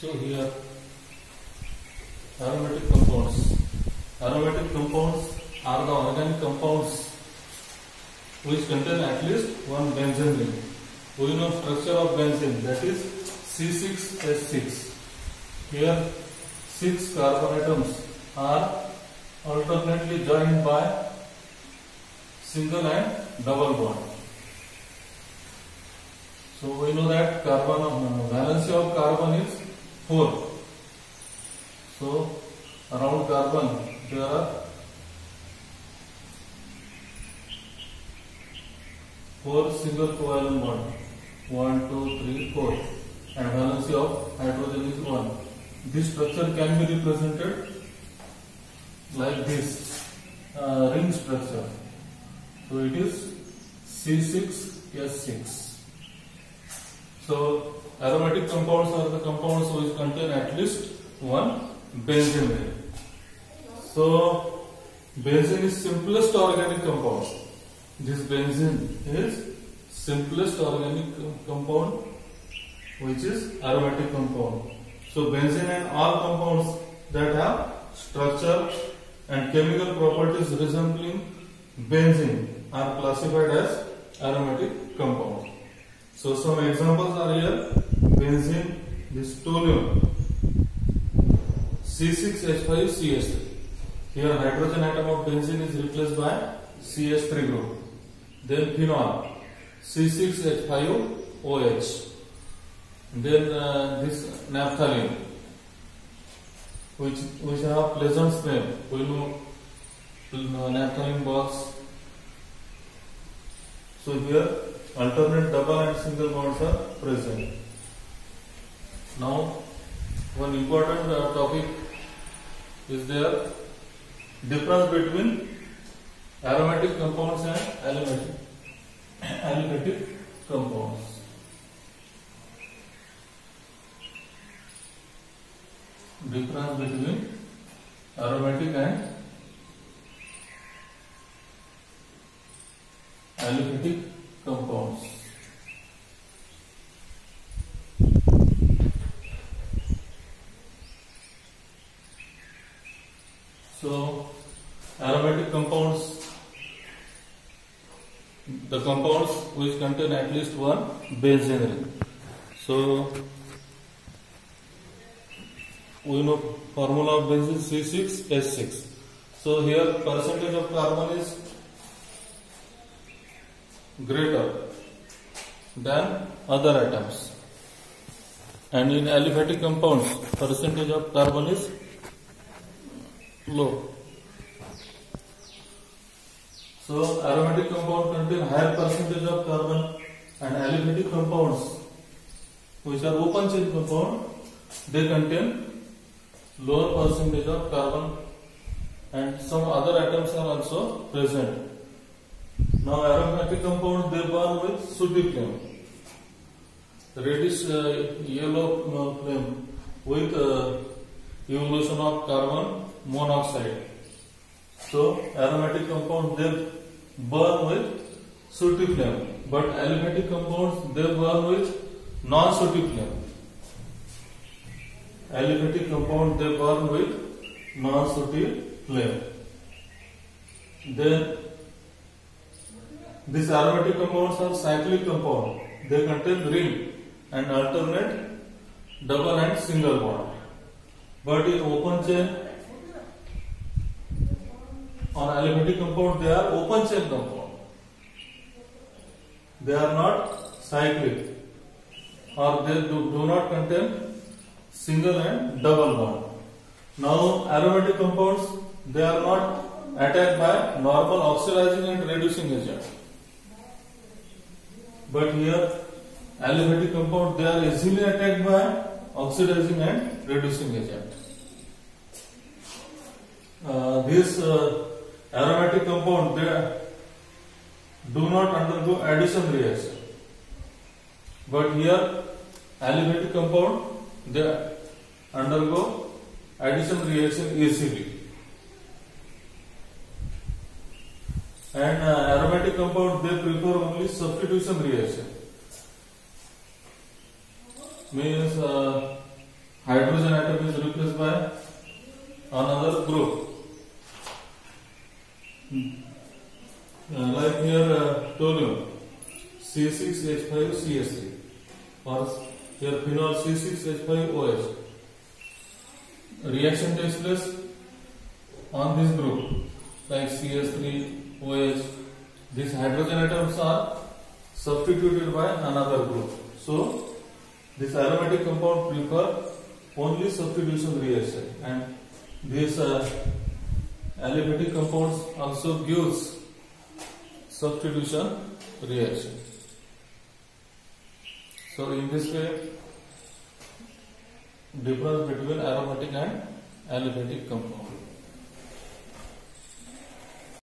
So here aromatic compounds. Aromatic compounds are the organic compounds which contain at least one benzene ring. We know structure of benzene, that is C6H6. Here 6 carbon atoms are alternately joined by single and double bond. So we know that valency of carbon is 4. So around carbon there are 4 single covalent bonds. 1, 2, 3, 4. And valency of hydrogen is 1. This structure can be represented like this ring structure. So it is C6H6. So aromatic compounds are the compounds which contain at least one benzene ring. So benzene is simplest organic compound. This benzene is simplest organic compound which is aromatic compound. So benzene and all compounds that have structure and chemical properties resembling benzene are classified as aromatic compounds. So some examples are here: benzene, this toluene, C6H5CH3. Here hydrogen atom of benzene is replaced by CH3 group. Then phenol, C6H5OH. Then this naphthalene, which have pleasant smell. We know naphthalene box. So here alternate double and single bonds are present. Now one important topic is there: difference between aromatic compounds and aliphatic compounds. Difference between aromatic and aliphatic compounds. So aromatic compounds, the compounds which contain at least one benzene ring. So we know formula of benzene C6H6. So here percentage of carbon is greater than other atoms, and in aliphatic compounds percentage of carbon is low. So aromatic compounds contain higher percentage of carbon, and aliphatic compounds, which are open chain compound, they contain lower percentage of carbon, and some other atoms are also present. Now aromatic compounds, they burn with sooty flame, reddish yellow flame with evolution of carbon monoxide. So aromatic compounds, they burn with sooty flame, but aliphatic compounds, they burn with non-sooty flame. Aliphatic compound, they burn with non-sooty flame. Then these aromatic compounds are cyclic compound. They contain ring and alternate double and single bond. But in open chain, on aliphatic compound, they are open chain compound. They are not cyclic, or they do not contain single and double bond. Now aromatic compounds, they are not attacked by normal oxidizing and reducing agent. But here aliphatic compounds, they are easily attacked by oxidizing and reducing agent. This aromatic compound, they do not undergo addition reaction. But here aliphatic compound, they undergo addition reaction easily. And aromatic compound, they prefer only substitution reaction. Means hydrogen atom is replaced by another group. Like here told you C6H5CH3 or here phenol C6H5OH. Reaction takes place on this group like CH3OH. These hydrogen atoms are substituted by another group. So this aromatic compound prefer only substitution reaction, and these aliphatic compounds also gives substitution reaction. So in this way, difference between aromatic and aliphatic compound.